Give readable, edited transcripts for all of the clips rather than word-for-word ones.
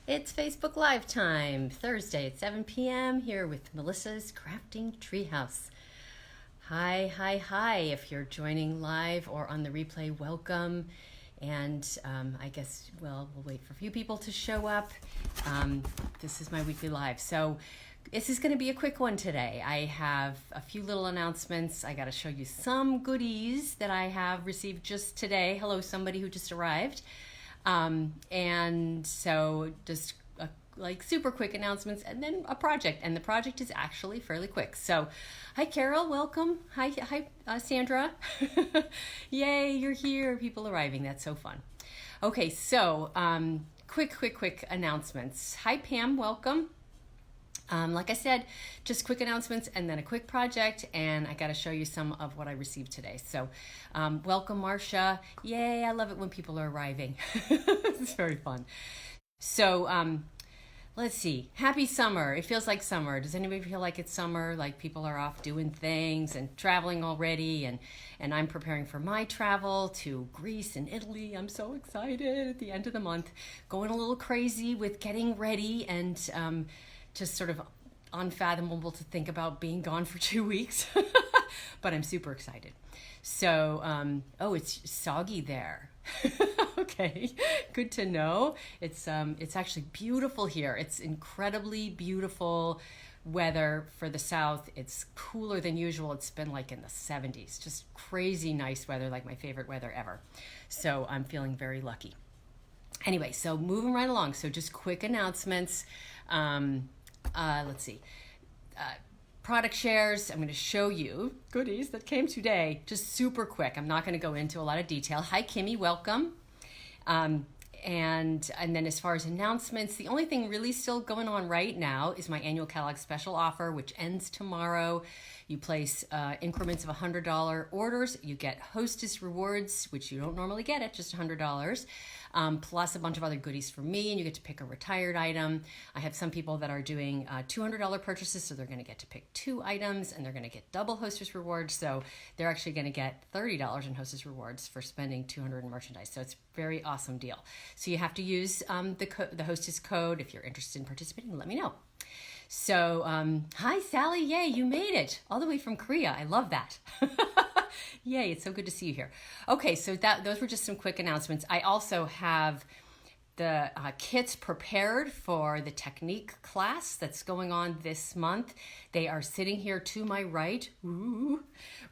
It's Facebook Live time, Thursday at 7 p.m. here with Melissa's Crafting Treehouse. Hi, hi, hi. If you're joining live or on the replay, welcome. And I guess, we'll wait for a few people to show up. This is my weekly live. So this is going to be a quick one today. I have a few little announcements. I got to show you some goodies that I have received just today. Hello, somebody who just arrived. And so just like super quick announcements and then a project. And the project is actually fairly quick. So hi, Carol, welcome. Hi, Sandra. Yay, you're here. People arriving. That's so fun. Okay, so quick announcements. Hi, Pam, welcome. Like I said, just quick announcements and then a quick project, and I got to show you some of what I received today. So welcome, Marcia. Yay, I love it when people are arriving. It's very fun. So let's see. Happy summer. It feels like summer. Does anybody feel like it's summer? Like people are off doing things and traveling already, and I'm preparing for my travel to Greece and Italy. I'm so excited at the end of the month. Going a little crazy with getting ready and just sort of unfathomable to think about being gone for 2 weeks, but I'm super excited. So, oh, it's soggy there. Okay, good to know. It's actually beautiful here. It's incredibly beautiful weather for the south. It's cooler than usual. It's been like in the 70s, just crazy nice weather, like my favorite weather ever. So I'm feeling very lucky. Anyway, so moving right along. So just quick announcements. Let's see. Product shares. I'm going to show you goodies that came today. Just super quick. I'm not going to go into a lot of detail. Hi, Kimmy. Welcome. And then as far as announcements, the only thing really still going on right now is my annual catalog special offer, which ends tomorrow. You place increments of $100 orders. You get hostess rewards, which you don't normally get at just $100. Plus a bunch of other goodies for me, and you get to pick a retired item. I have some people that are doing $200 purchases, so they're going to get to pick 2 items, and they're going to get double hostess rewards, so they're actually going to get $30 in hostess rewards for spending $200 in merchandise. So it's a very awesome deal. So you have to use the hostess code. If you're interested in participating, let me know. So hi, Sally. Yay, you made it all the way from Korea. I love that. Yay, it's so good to see you here. Okay, so those were just some quick announcements. I also have the kits prepared for the technique class that's going on this month. They are sitting here to my right,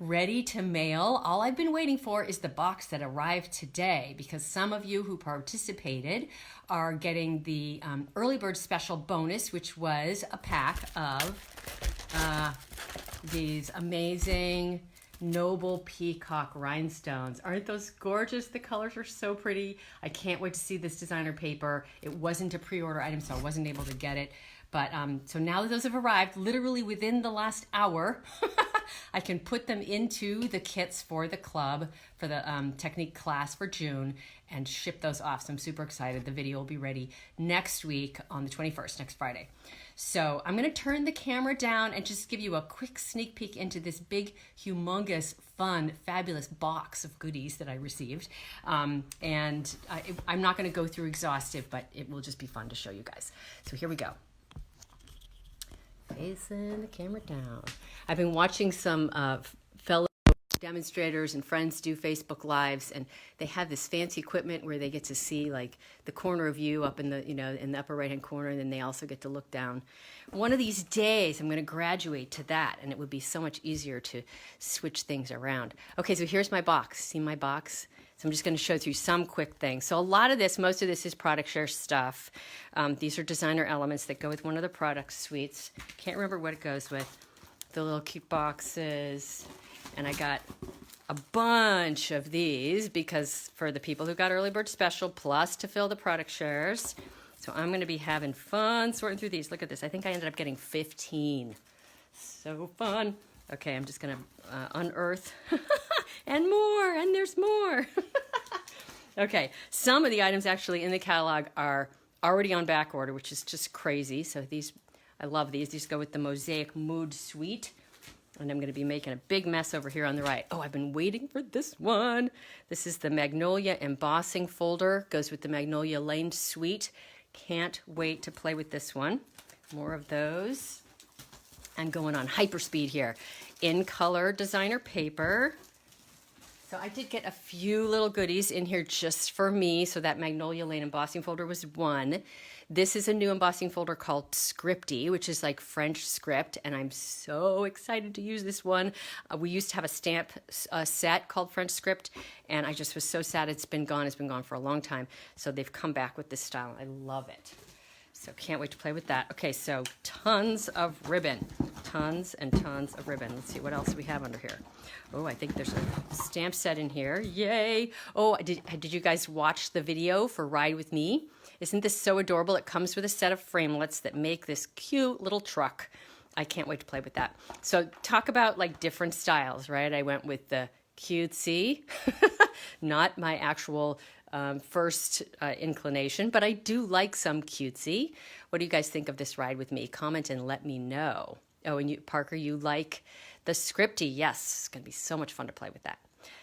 ready to mail. All I've been waiting for is the box that arrived today, because some of you who participated are getting the early bird special bonus, which was a pack of these amazing Noble Peacock rhinestones. Aren't those gorgeous? The colors are so pretty. I can't wait to see this designer paper. It wasn't a pre-order item, so I wasn't able to get it. But so now that those have arrived, literally within the last hour, I can put them into the kits for the club, for the technique class for June, and ship those off. So I'm super excited. The video will be ready next week on the 21st, next Friday. So I'm going to turn the camera down and just give you a quick sneak peek into this big, humongous, fun, fabulous box of goodies that I received. I'm not going to go through exhaustive, but it will just be fun to show you guys. So here we go. Facing the camera down. I've been watching some fellow demonstrators and friends do Facebook Lives, and they have this fancy equipment where they get to see like the corner of you up in the, in the upper right hand corner, and then they also get to look down. One of these days I'm going to graduate to that, and it would be so much easier to switch things around. Okay, so here's my box. See my box? So I'm just going to show through some quick things. So most of this is product share stuff. These are designer elements that go with one of the product suites. Can't remember what it goes with. The little cute boxes. And I got a bunch of these because for the people who got early bird special, plus to fill the product shares. So I'm going to be having fun sorting through these. Look at this. I think I ended up getting 15. So fun. Okay, I'm just going to unearth. And more, and there's more. Okay, some of the items actually in the catalog are already on back order, which is just crazy. So these, I love these. These go with the Mosaic Mood Suite. And I'm going to be making a big mess over here on the right. Oh, I've been waiting for this one. This is the Magnolia embossing folder. Goes with the Magnolia Lane Suite. Can't wait to play with this one. More of those. I'm going on hyperspeed here. In color designer paper. So I did get a few little goodies in here just for me. So that Magnolia Lane embossing folder was one. This is a new embossing folder called Scripty, which is like French script, and I'm so excited to use this one. We used to have a stamp set called French script, and I just was so sad it's been gone. It's been gone for a long time. So they've come back with this style. I love it. So can't wait to play with that. Okay, so tons of ribbon. Tons and tons of ribbon. Let's see what else we have under here. Oh, I think there's a stamp set in here. Yay! Oh, did you guys watch the video for Ride With Me? Isn't this so adorable? It comes with a set of framelits that make this cute little truck. I can't wait to play with that. So talk about like different styles, right? I went with the cutesy, not my actual first inclination, but I do like some cutesy. What do you guys think of this Ride With Me? Comment and let me know. Oh, and you, Parker, you like the Scripty. Yes, it's going to be so much fun to play with that.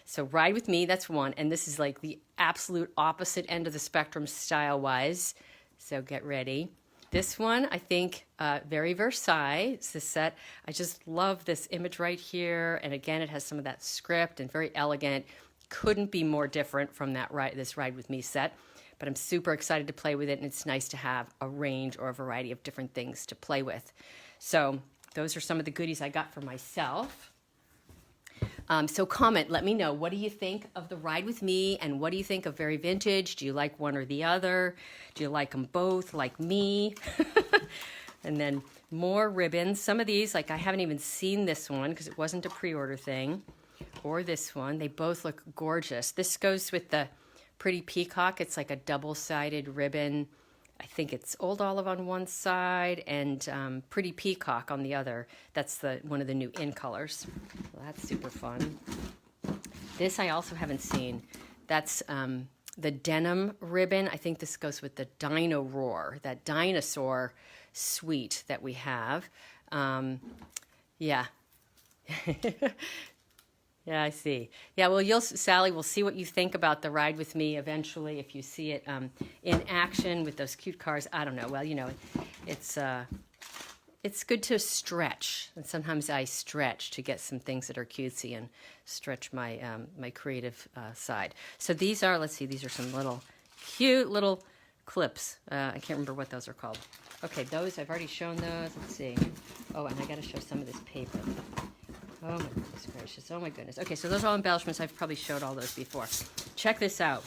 So Ride With Me, that's one. And this is like the absolute opposite end of the spectrum style-wise. So get ready. This one, I think, very Versailles. It's this set. I just love this image right here. And again, it has some of that script and very elegant. Couldn't be more different from that this Ride With Me set. But I'm super excited to play with it. And it's nice to have a range or a variety of different things to play with. So those are some of the goodies I got for myself. So comment, let me know, what do you think of the Ride With Me, and what do you think of Very Vintage? Do you like one or the other? Do you like them both, like me? And then more ribbons. Some of these, like I haven't even seen this one because it wasn't a pre-order thing, or this one. They both look gorgeous. This goes with the Pretty Peacock. It's like a double-sided ribbon. I think it's Old Olive on one side and Pretty Peacock on the other. That's one of the new in colors. Well, that's super fun. This I also haven't seen. That's the denim ribbon. I think this goes with the Dino Roar, that dinosaur suite that we have. Yeah. Yeah, I see. Yeah, well, Sally, we'll see what you think about the Ride With Me eventually if you see it in action with those cute cars. I don't know. Well, you know, it's good to stretch, and sometimes I stretch to get some things that are cutesy and stretch my my creative side. So these are, let's see, these are some little cute little clips. I can't remember what those are called. Okay, those I've already shown those. Let's see. Oh, and I got to show some of this paper. Oh my goodness gracious, oh my goodness. Okay, so those are all embellishments. I've probably showed all those before. Check this out.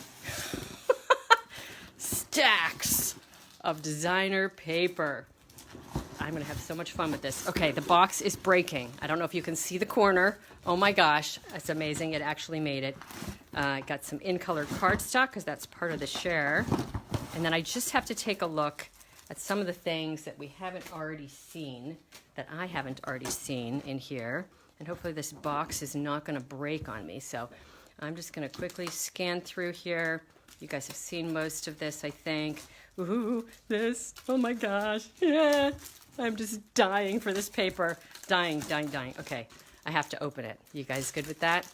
Stacks of designer paper. I'm gonna have so much fun with this. Okay, the box is breaking. I don't know if you can see the corner. Oh my gosh, it's amazing, it actually made it. I got some in-color cardstock because that's part of the share. And then I just have to take a look at some of the things that we haven't already seen, that I haven't already seen in here. And hopefully this box is not going to break on me. So I'm just going to quickly scan through here. You guys have seen most of this, I think. Ooh, this. Oh my gosh. Yeah. I'm just dying for this paper. Dying. Okay. I have to open it. You guys good with that?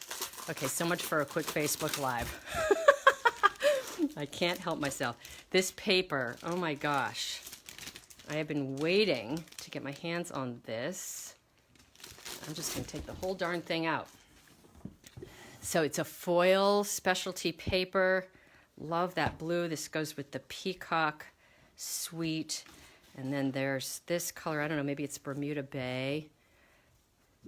Okay, so much for a quick Facebook Live. I can't help myself. This paper, oh my gosh. I have been waiting to get my hands on this. I'm just going to take the whole darn thing out. So it's a foil specialty paper. Love that blue. This goes with the Peacock suite. And then there's this color. I don't know, maybe it's Bermuda Bay.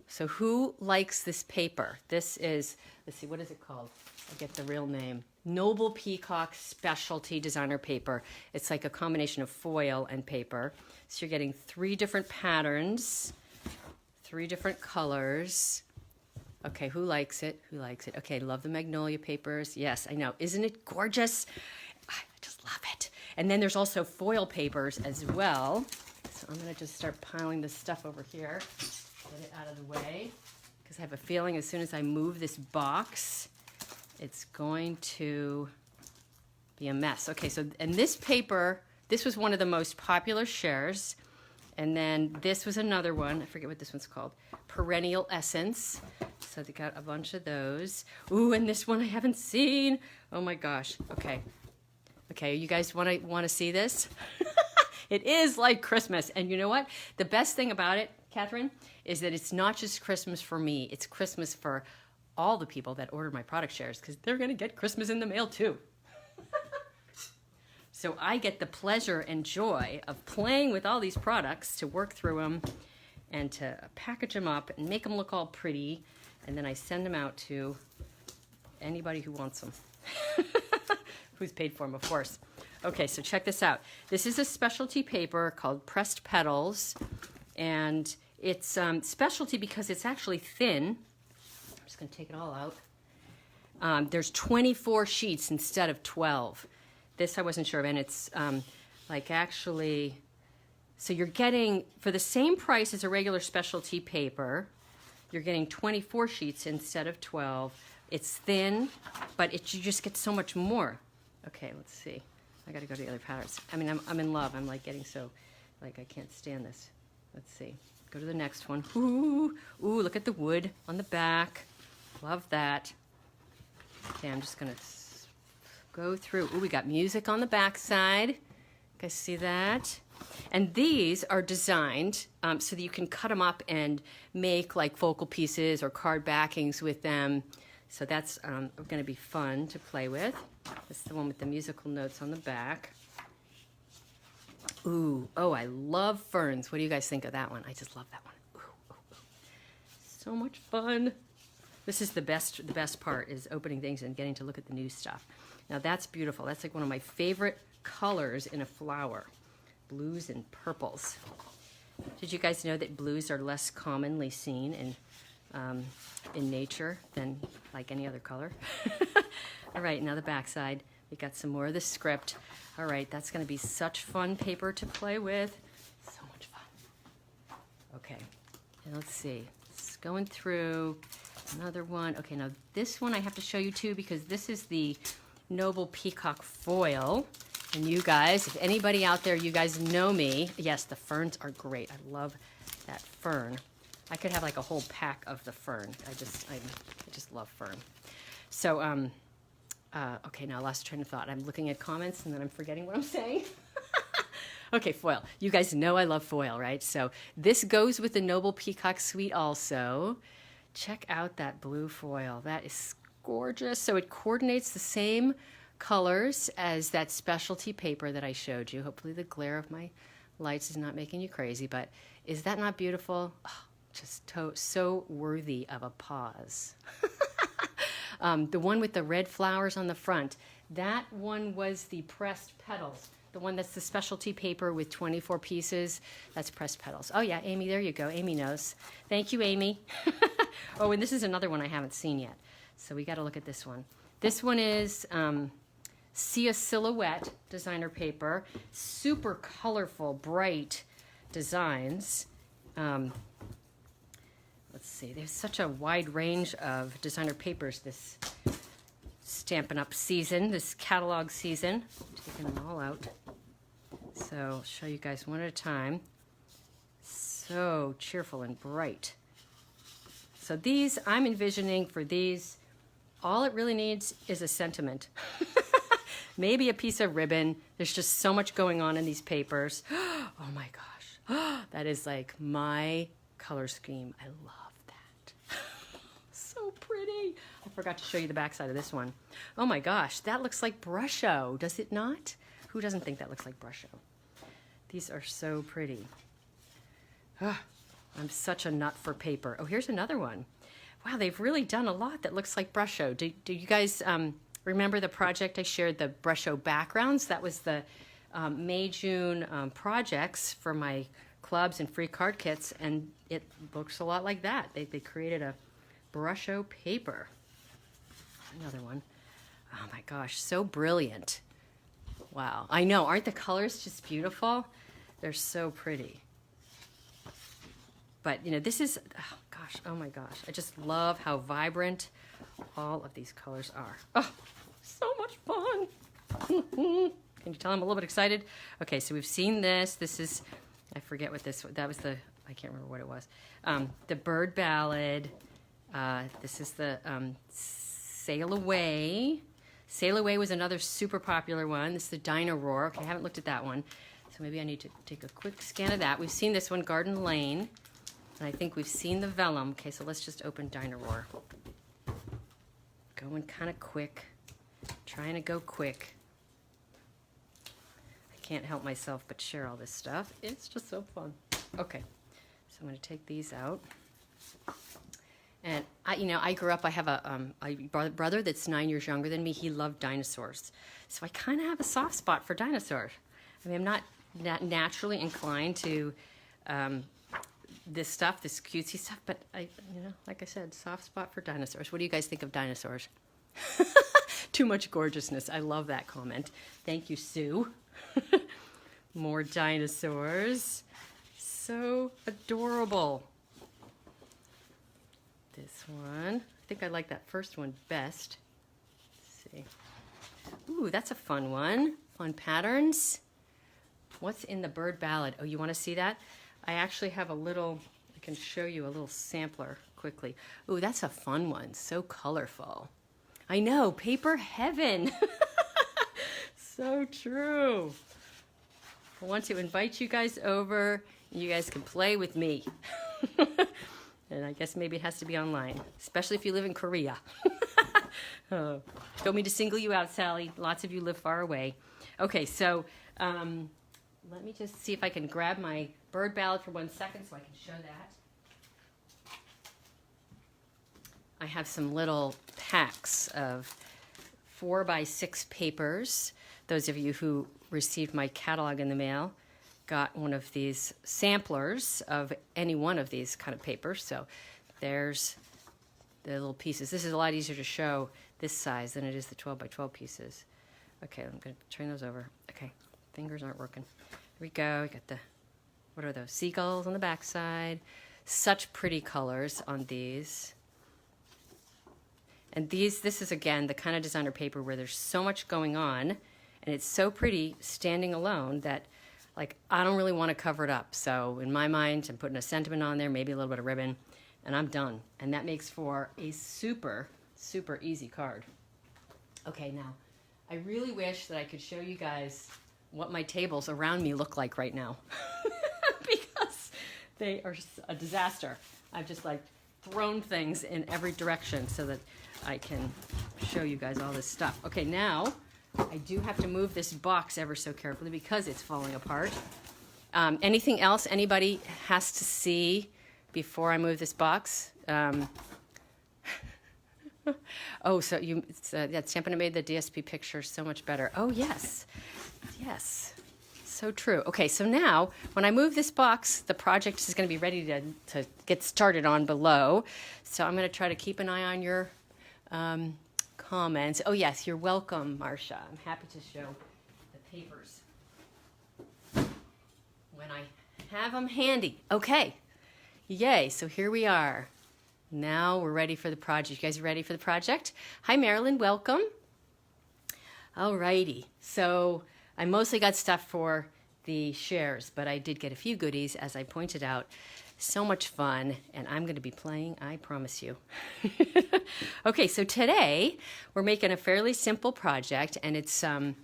So who likes this paper? This is, let's see, what is it called? I'll get the real name. Noble Peacock Specialty Designer Paper. It's like a combination of foil and paper. So you're getting 3 different patterns. 3 different colors. Okay, who likes it? Who likes it? Okay, love the Magnolia papers. Yes, I know. Isn't it gorgeous? I just love it. And then there's also foil papers as well. So I'm going to just start piling this stuff over here. Get it out of the way. Because I have a feeling as soon as I move this box, it's going to be a mess. Okay, so, and this paper, this was one of the most popular shares. And then this was another one. I forget what this one's called. Perennial Essence. So they got a bunch of those. Ooh, and this one I haven't seen. Oh my gosh. Okay. Okay, you guys want to see this? It is like Christmas. And you know what? The best thing about it, Catherine, is that it's not just Christmas for me. It's Christmas for all the people that order my product shares, because they're going to get Christmas in the mail too. So I get the pleasure and joy of playing with all these products to work through them and to package them up and make them look all pretty. And then I send them out to anybody who wants them. Who's paid for them, of course. Okay, so check this out. This is a specialty paper called Pressed Petals, and it's specialty because it's actually thin. I'm just going to take it all out. There's 24 sheets instead of 12. This I wasn't sure of, and it's like actually, so you're getting, for the same price as a regular specialty paper, you're getting 24 sheets instead of 12. It's thin, but you just get so much more. Okay, let's see. I got to go to the other patterns. I mean, I'm in love. I'm like getting so, like I can't stand this. Let's see. Go to the next one. Ooh, look at the wood on the back. Love that. Okay, I'm just going to go through. Ooh, we got music on the back side. You guys see that? And these are designed so that you can cut them up and make like focal pieces or card backings with them. So that's going to be fun to play with. This is the one with the musical notes on the back. Ooh, oh, I love ferns. What do you guys think of that one? I just love that one. Ooh. So much fun. This is the best part, is opening things and getting to look at the new stuff. Now that's beautiful. That's like one of my favorite colors in a flower. Blues and purples. Did you guys know that blues are less commonly seen in nature than like any other color? All right, now the back side. We got some more of the script. All right, that's going to be such fun paper to play with. So much fun. Okay, and let's see. It's going through another one. Okay, now this one I have to show you too, because this is the Noble Peacock foil. And you guys, if anybody out there, you guys know me. Yes, the ferns are great. I love that fern. I could have like a whole pack of the fern. I just love fern. So, okay, now I lost train of thought. I'm looking at comments and then I'm forgetting what I'm saying. Okay, foil. You guys know I love foil, right? So this goes with the Noble Peacock Suite also. Check out that blue foil. That is gorgeous. So it coordinates the same colors as that specialty paper that I showed you. Hopefully the glare of my lights is not making you crazy, but is that not beautiful? Oh, just so worthy of a pause. The one with the red flowers on the front, that one was the Pressed Petals. The one that's the specialty paper with 24 pieces, that's Pressed Petals. Oh yeah, Amy, there you go. Amy knows. Thank you, Amy. Oh, and this is another one I haven't seen yet. So we got to look at this one. This one is Sia Silhouette designer paper. Super colorful, bright designs. Let's see, there's such a wide range of designer papers this Stampin' Up season, this catalog season. I'm taking them all out. So I'll show you guys one at a time. So cheerful and bright. So these, I'm envisioning for these, all it really needs is a sentiment. Maybe a piece of ribbon. There's just so much going on in these papers. Oh my gosh. That is like my color scheme. I love that. So pretty. I forgot to show you the backside of this one. Oh my gosh, that looks like Brusho, does it not? Who doesn't think that looks like Brusho? These are so pretty. I'm such a nut for paper. Oh, here's another one. Wow, they've really done a lot that looks like Brusho. Do you guys remember the project I shared, the Brusho backgrounds? That was the May-June projects for my clubs and free card kits, and it looks a lot like that. They created a Brusho paper. Another one. Oh my gosh, so brilliant. Wow, I know, aren't the colors just beautiful? They're so pretty. But, you know, this is, oh gosh, oh my gosh. I just love how vibrant all of these colors are. Oh, so much fun. Can you tell I'm a little bit excited? Okay, so we've seen this. This is, I forget what this, that was the, I can't remember what it was. The Bird Ballad. This is the Sail Away. Sail Away was another super popular one. This is the Dino Roar. Okay, I haven't looked at that one. So maybe I need to take a quick scan of that. We've seen this one, Garden Lane. And I think we've seen the Vellum. Okay, so let's just open Dino Roar. Going kind of quick. Trying to go quick. I can't help myself but share all this stuff. It's just so fun. Okay, so I'm going to take these out. And I grew up, I have a brother that's 9 years younger than me. He loved dinosaurs. So I kind of have a soft spot for dinosaurs. I mean, I'm not naturally inclined to this stuff, this cutesy stuff, but like I said, soft spot for dinosaurs. What do you guys think of dinosaurs? Too much gorgeousness. I love that comment. Thank you, Sue. More dinosaurs. So adorable. This one. I think I like that first one best. Let's see. Ooh, that's a fun one. Fun patterns. What's in the bird ballad? Oh, you want to see that? I actually have a little, I can show you a little sampler quickly. Ooh, that's a fun one. So colorful. I know, paper heaven. So true. I want to invite you guys over. You guys can play with me. And I guess maybe it has to be online, especially if you live in Korea. Oh, don't mean to single you out, Sally. Lots of you live far away. Okay, so let me just see if I can grab my bird ballad for 1 second so I can show that. I have some little packs of 4x6 papers. Those of you who received my catalog in the mail got one of these samplers of any one of these kind of papers. So there's the little pieces. This is a lot easier to show this size than it is the 12x12 pieces. Okay, I'm going to turn those over. Okay, fingers aren't working. Here we go. We got the, what are those? Seagulls on the back side. Such pretty colors on these. And this is, again, the kind of designer paper where there's so much going on, and it's so pretty standing alone that I don't really want to cover it up. So in my mind, I'm putting a sentiment on there, maybe a little bit of ribbon, and I'm done. And that makes for a super, super easy card. Okay, now, I really wish that I could show you guys what my tables around me look like right now. Because they are a disaster. I've just thrown things in every direction so that I can show you guys all this stuff. Okay, now, I do have to move this box ever so carefully because it's falling apart. Anything else anybody has to see before I move this box? Oh, so that Stampin' made the DSP picture so much better. Oh, yes. Yes. So true. Okay, so now when I move this box, the project is going to be ready to get started on below. So I'm going to try to keep an eye on your comments. Oh yes, you're welcome, Marcia. I'm happy to show the papers when I have them handy. Okay, yay, so here we are. Now we're ready for the project. You guys ready for the project? Hi Marilyn, welcome. Alrighty, so I mostly got stuff for the shares, but I did get a few goodies, as I pointed out. So much fun, and I'm going to be playing, I promise you. Okay, so today we're making a fairly simple project, and it's going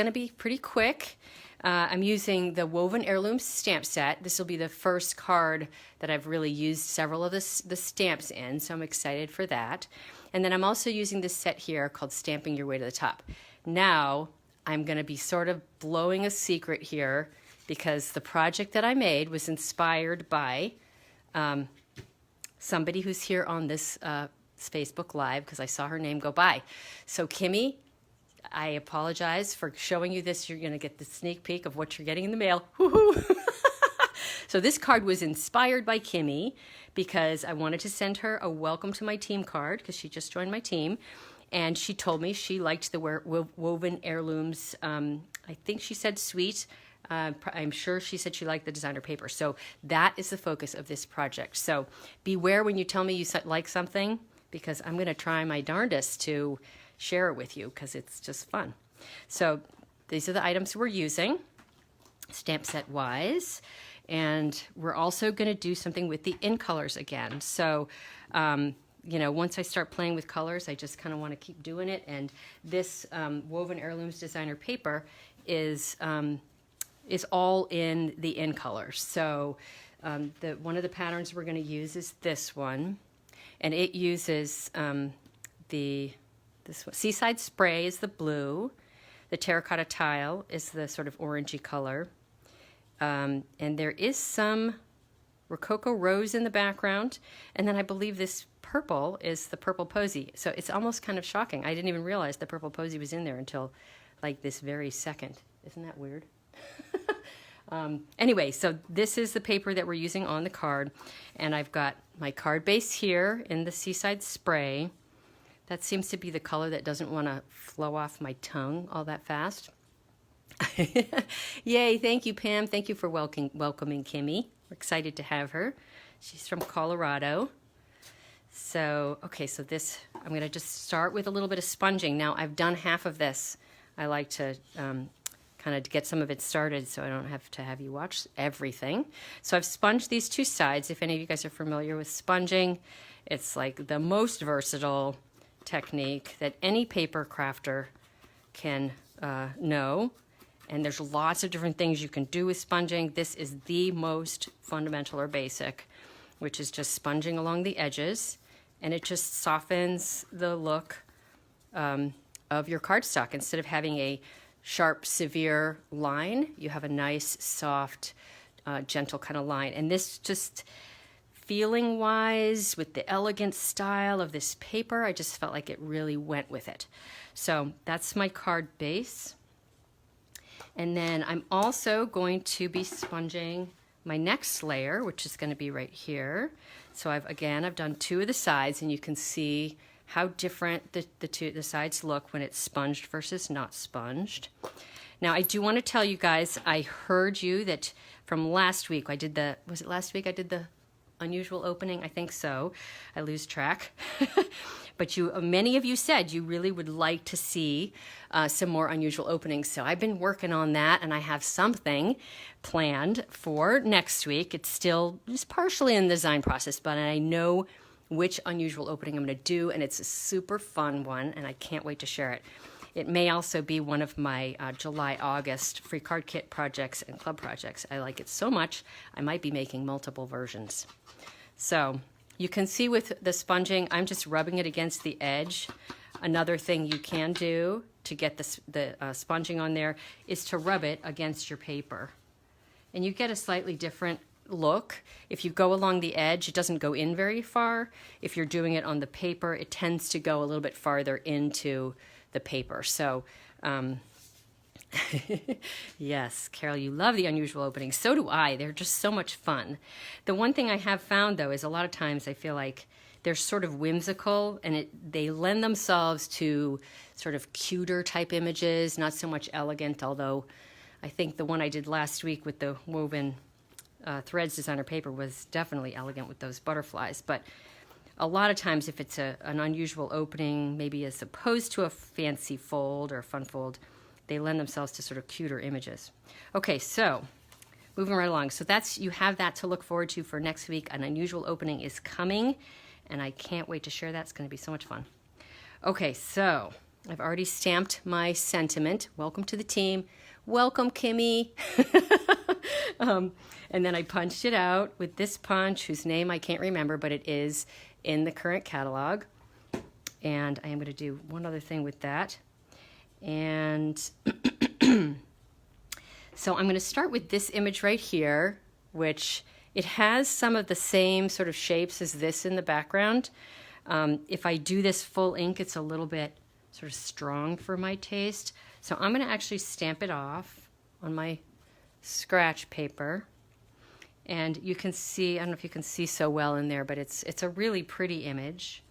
to be pretty quick. I'm using the Woven Heirlooms stamp set. This will be the first card that I've really used several of the stamps in, so I'm excited for that. And then I'm also using this set here called Stamping Your Way to the Top. Now, I'm going to be sort of blowing a secret here, because the project that I made was inspired by somebody who's here on this Facebook Live, because I saw her name go by. So Kimmy, I apologize for showing you this. You're going to get the sneak peek of what you're getting in the mail. Woohoo! So this card was inspired by Kimmy because I wanted to send her a welcome to my team card because she just joined my team. And she told me she liked the Woven Heirlooms. I think she said sweet. I'm sure she said she liked the designer paper. So that is the focus of this project. So beware when you tell me you like something, because I'm going to try my darndest to share it with you because it's just fun. So these are the items we're using, stamp set wise. And we're also going to do something with the in colors again. So you know, once I start playing with colors, I just kind of want to keep doing it. And this Woven Heirlooms designer paper is all in the in colors. So one of the patterns we're going to use is this one, and it uses this one. Seaside Spray is the blue, the Terracotta Tile is the sort of orangey color, and there is some Rococo Rose in the background, and then I believe this purple is the Purple Posy. So it's almost kind of shocking. I didn't even realize the Purple Posy was in there until like this very second. Isn't that weird? Anyway, so this is the paper that we're using on the card, and I've got my card base here in the Seaside Spray. That seems to be the color that doesn't want to flow off my tongue all that fast. Yay, thank you, Pam. Thank you for welcoming Kimmy. We're excited to have her. She's from Colorado. So, okay, so this, I'm going to just start with a little bit of sponging. Now, I've done half of this. I like to kind of get some of it started so I don't have to have you watch everything. So I've sponged these two sides. If any of you guys are familiar with sponging, it's like the most versatile technique that any paper crafter can know. And there's lots of different things you can do with sponging. This is the most fundamental or basic, which is just sponging along the edges, and it just softens the look of your cardstock. Instead of having a sharp, severe line, you have a nice, soft, gentle kind of line. And this just, feeling-wise, with the elegant style of this paper, I just felt like it really went with it. So that's my card base. And then I'm also going to be sponging my next layer, which is going to be right here. So I've done two of the sides, and you can see how different the sides look when it's sponged versus not sponged. Now, I do want to tell you guys, I heard you that from last week, was it last week I did the unusual opening? I think so. I lose track. But many of you said you really would like to see some more unusual openings. So I've been working on that, and I have something planned for next week. It's still just partially in the design process, but I know which unusual opening I'm going to do, and it's a super fun one, and I can't wait to share it. It may also be one of my July-August free card kit projects and club projects. I like it so much, I might be making multiple versions. So you can see with the sponging, I'm just rubbing it against the edge. Another thing you can do to get the sponging on there is to rub it against your paper. And you get a slightly different look. If you go along the edge, it doesn't go in very far. If you're doing it on the paper, it tends to go a little bit farther into the paper. So, yes, Carol, you love the unusual openings. So do I. They're just so much fun. The one thing I have found, though, is a lot of times I feel like they're sort of whimsical, and they lend themselves to sort of cuter type images, not so much elegant, although I think the one I did last week with the woven threads designer paper was definitely elegant with those butterflies. But a lot of times if it's an unusual opening, maybe as opposed to a fancy fold or a fun fold, they lend themselves to sort of cuter images. Okay, so moving right along. So you have that to look forward to for next week. An unusual opening is coming, and I can't wait to share that. It's going to be so much fun. Okay, so I've already stamped my sentiment. Welcome to the team. Welcome, Kimmy. And then I punched it out with this punch, whose name I can't remember, but it is in the current catalog. And I am going to do one other thing with that. And so I'm going to start with this image right here, which it has some of the same sort of shapes as this in the background. If I do this full ink, it's a little bit sort of strong for my taste. So I'm going to actually stamp it off on my scratch paper. And you can see, I don't know if you can see so well in there, but it's a really pretty image.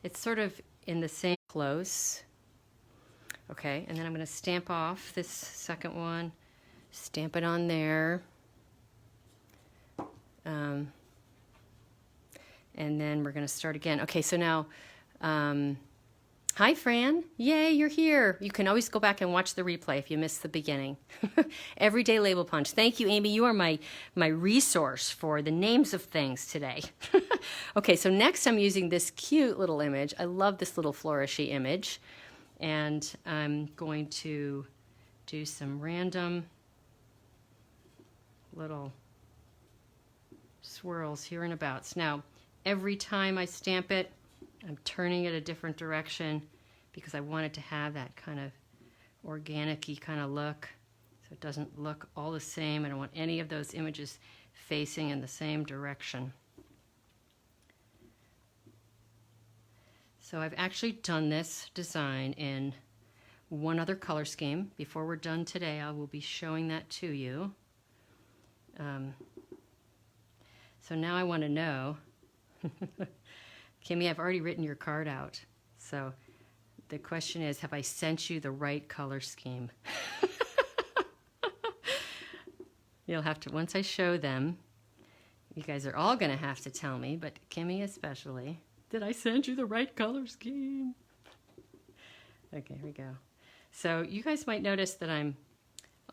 It's sort of in the same close. Okay, and then I'm going to stamp off this second one, stamp it on there. And then we're going to start again. Okay, so now Hi, Fran. Yay, you're here. You can always go back and watch the replay if you missed the beginning. Everyday Label Punch. Thank you, Amy. You are my resource for the names of things today. Okay, so next I'm using this cute little image. I love this little flourishy image. And I'm going to do some random little swirls here and abouts. Now, every time I stamp it, I'm turning it a different direction because I want it to have that kind of organic-y kind of look, so it doesn't look all the same. I don't want any of those images facing in the same direction. So I've actually done this design in one other color scheme. Before we're done today, I will be showing that to you. So now I want to know, Kimmy, I've already written your card out. So the question is, have I sent you the right color scheme? You'll have to, once I show them, you guys are all going to have to tell me, but Kimmy especially, did I send you the right color scheme? Okay, here we go. So you guys might notice that I'm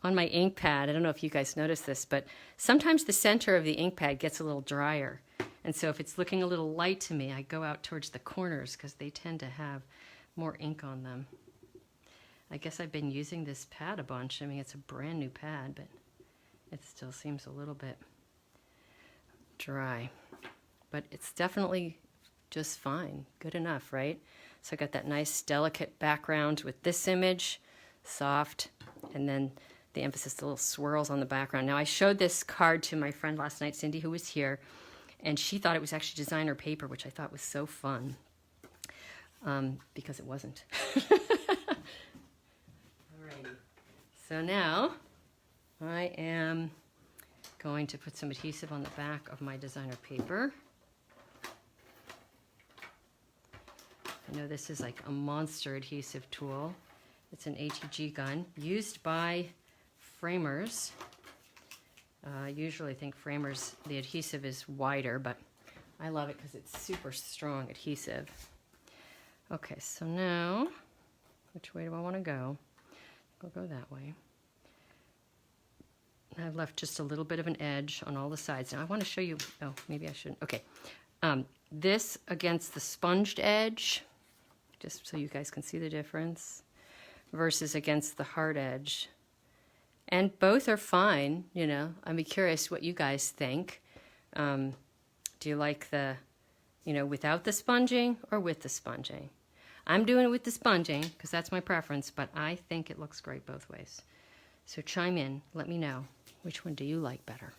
on my ink pad. I don't know if you guys notice this, but sometimes the center of the ink pad gets a little drier. And so if it's looking a little light to me, I go out towards the corners because they tend to have more ink on them. I guess I've been using this pad a bunch. I mean, it's a brand new pad, but it still seems a little bit dry. But it's definitely just fine. Good enough, right? So I got that nice delicate background with this image, soft, and then the emphasis, the little swirls on the background. Now I showed this card to my friend last night, Cindy, who was here, and she thought it was actually designer paper, which I thought was so fun, because it wasn't. Alrighty. So now I am going to put some adhesive on the back of my designer paper. I know this is like a monster adhesive tool. It's an ATG gun used by framers. Usually I think framers, the adhesive is wider, but I love it because it's super strong adhesive. Okay, so now, which way do I want to go? I'll go that way. I've left just a little bit of an edge on all the sides. Now I want to show you, oh, maybe I shouldn't. Okay, this against the sponged edge, just so you guys can see the difference, versus against the hard edge. And both are fine, you know. I'd be curious what you guys think. Do you like the, you know, without the sponging or with the sponging? I'm doing it with the sponging because that's my preference, but I think it looks great both ways. So chime in, let me know. Which one do you like better?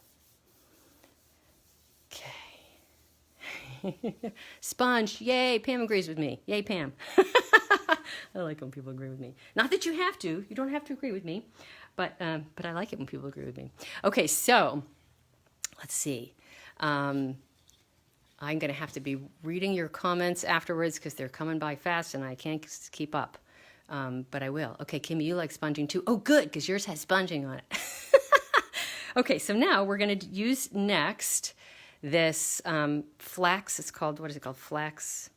Okay. Sponge, yay, Pam agrees with me. Yay, Pam. I like when people agree with me. Not that you have to. You don't have to agree with me. But I like it when people agree with me. Okay, so let's see. I'm going to have to be reading your comments afterwards because they're coming by fast and I can't keep up. But I will. Okay, Kimmy, you like sponging too? Oh, good, because yours has sponging on it. Okay, so now we're going to use next this flax. It's called, what is it called? Flax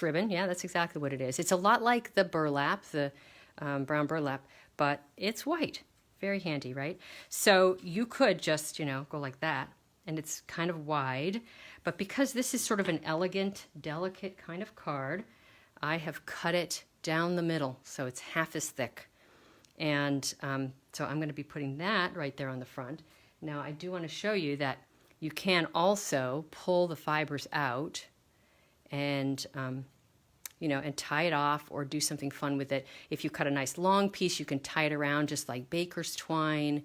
ribbon. Yeah, that's exactly what it is. It's a lot like the burlap, the brown burlap, but it's white. Very handy, right? So you could just, you know, go like that, and it's kind of wide, but because this is sort of an elegant, delicate kind of card, I have cut it down the middle, so it's half as thick. And so I'm going to be putting that right there on the front. Now, I do want to show you that you can also pull the fibers out and you know, and tie it off or do something fun with it. If you cut a nice long piece, you can tie it around just like baker's twine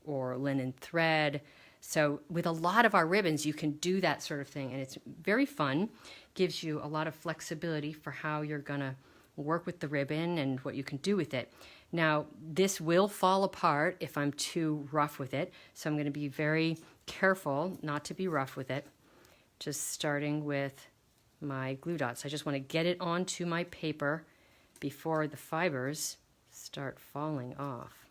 or linen thread. So with a lot of our ribbons, you can do that sort of thing, and it's very fun. Gives you a lot of flexibility for how you're gonna work with the ribbon and what you can do with it. Now, this will fall apart if I'm too rough with it, so I'm gonna be very careful not to be rough with it. Just starting with my glue dots. I just want to get it onto my paper before the fibers start falling off.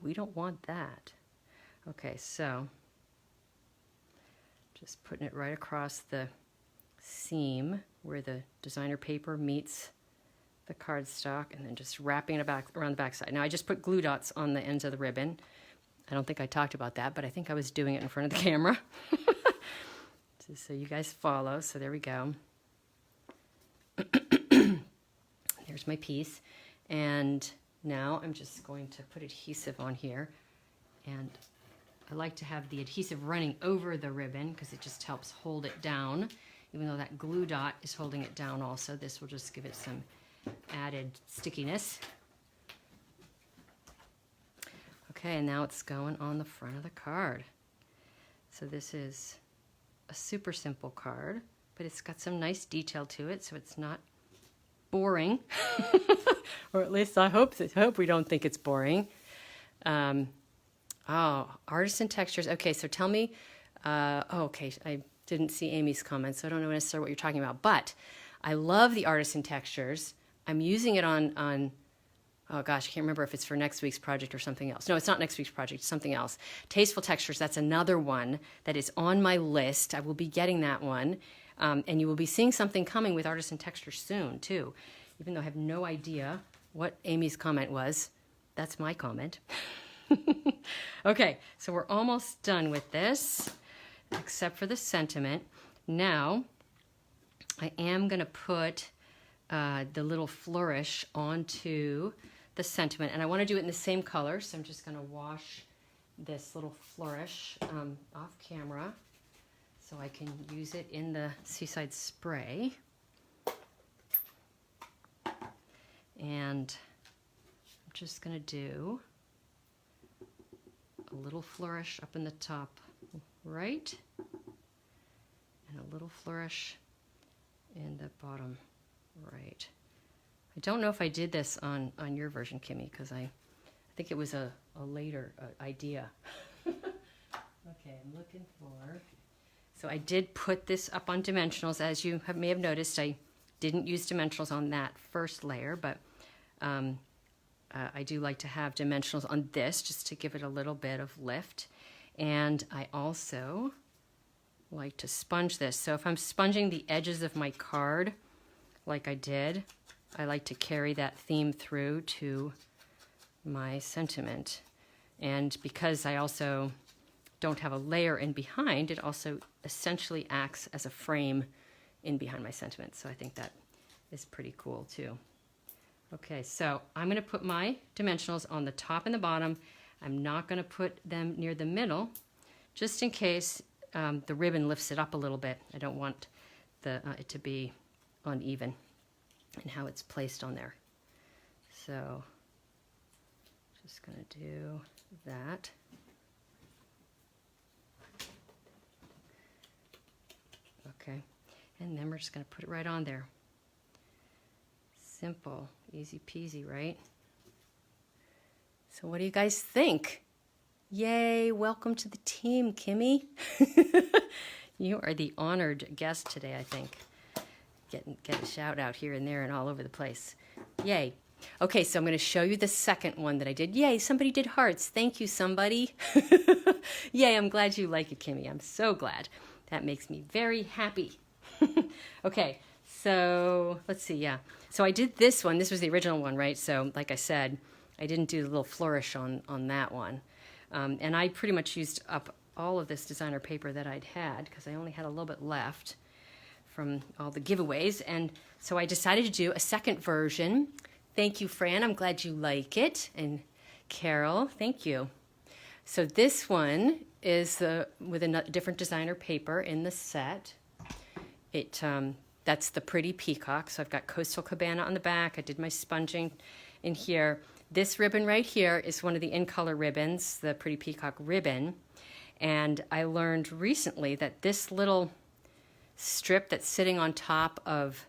We don't want that. Okay, so just putting it right across the seam where the designer paper meets the cardstock, and then just wrapping it back around the back side. Now I just put glue dots on the ends of the ribbon. I don't think I talked about that, but I think I was doing it in front of the camera. Just so you guys follow. So there we go. There's my piece. And now I'm just going to put adhesive on here. And I like to have the adhesive running over the ribbon because it just helps hold it down. Even though that glue dot is holding it down also, this will just give it some added stickiness. Okay, and now it's going on the front of the card. So this is a super simple card, but it's got some nice detail to it, so it's not boring. Or at least I hope we don't think it's boring. Oh, artisan textures. Okay, so tell me, okay, I didn't see Amy's comments, so I don't know necessarily what you're talking about, but I love the artisan textures. I'm using it on oh gosh, I can't remember if it's for next week's project or something else. No, it's not next week's project, it's something else. Tasteful Textures, that's another one that is on my list. I will be getting that one. And you will be seeing something coming with artisan textures soon, too. Even though I have no idea what Amy's comment was. That's my comment. Okay, so we're almost done with this, except for the sentiment. Now, I am going to put the little flourish onto the sentiment, and I want to do it in the same color, so I'm just going to wash this little flourish off camera so I can use it in the Seaside Spray. And I'm just going to do a little flourish up in the top right and a little flourish in the bottom right. I don't know if I did this on your version, Kimmy, because I think it was a later idea. Okay, I'm looking for... So I did put this up on dimensionals. As you may have noticed, I didn't use dimensionals on that first layer, but I do like to have dimensionals on this just to give it a little bit of lift. And I also like to sponge this. So if I'm sponging the edges of my card, like I did, I like to carry that theme through to my sentiment. And because I also don't have a layer in behind, it also essentially acts as a frame in behind my sentiment. So I think that is pretty cool too. Okay, so I'm going to put my dimensionals on the top and the bottom. I'm not going to put them near the middle, just in case the ribbon lifts it up a little bit. I don't want it to be uneven in how it's placed on there. So just going to do that. Okay, and then we're just going to put it right on there. Simple, easy peasy, right? So what do you guys think? Yay, welcome to the team, Kimmy. You are the honored guest today, I think. Get a shout out here and there and all over the place. Yay. Okay, so I'm going to show you the second one that I did. Yay, somebody did hearts. Thank you, somebody. Yay, I'm glad you like it, Kimmy. I'm so glad. That makes me very happy. Okay, so let's see, yeah. So I did this one. This was the original one, right? So like I said, I didn't do the little flourish on that one. And I pretty much used up all of this designer paper that I'd had because I only had a little bit left from all the giveaways. And so I decided to do a second version. Thank you, Fran. I'm glad you like it. And Carol, thank you. So this one is with a different designer paper in the set. That's the Pretty Peacock. So I've got Coastal Cabana on the back. I did my sponging in here. This ribbon right here is one of the In Color ribbons, the Pretty Peacock ribbon. And I learned recently that this little strip that's sitting on top of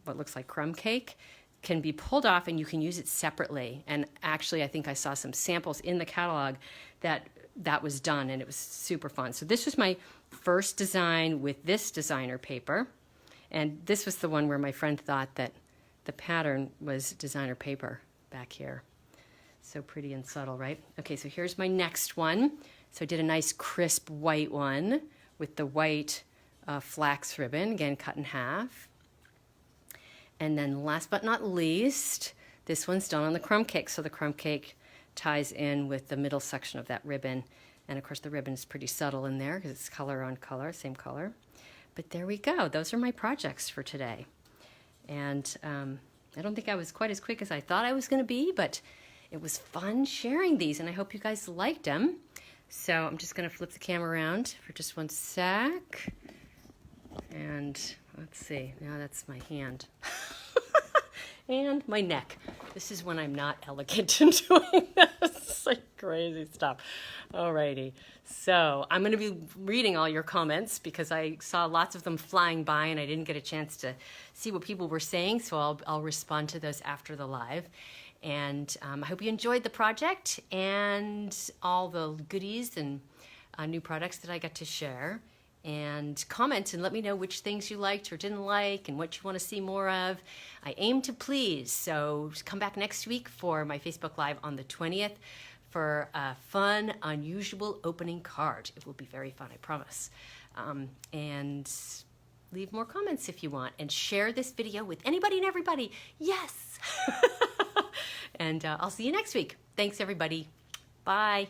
what looks like crumb cake can be pulled off and you can use it separately. And actually, I think I saw some samples in the catalog that was done, and it was super fun. So this was my first design with this designer paper. And this was the one where my friend thought that the pattern was designer paper back here. So pretty and subtle, right? Okay, so here's my next one. So I did a nice crisp white one with the white flax ribbon, again cut in half. And then last but not least, this one's done on the crumb cake. So the crumb cake ties in with the middle section of that ribbon. And of course the ribbon is pretty subtle in there because it's color on color, same color. But there we go. Those are my projects for today. And I don't think I was quite as quick as I thought I was going to be, but it was fun sharing these, and I hope you guys liked them. So I'm just going to flip the camera around for just one sec. And let's see. Now that's my hand. And my neck. This is when I'm not elegant in doing this. Like crazy stuff. Alrighty. So I'm going to be reading all your comments because I saw lots of them flying by and I didn't get a chance to see what people were saying. So I'll respond to those after the live. And I hope you enjoyed the project and all the goodies and new products that I got to share. And comment and let me know which things you liked or didn't like and what you want to see more of. I aim to please, so come back next week for my Facebook Live on the 20th for a fun, unusual opening card. It will be very fun, I promise. And leave more comments if you want. And share this video with anybody and everybody. Yes! And I'll see you next week. Thanks, everybody. Bye.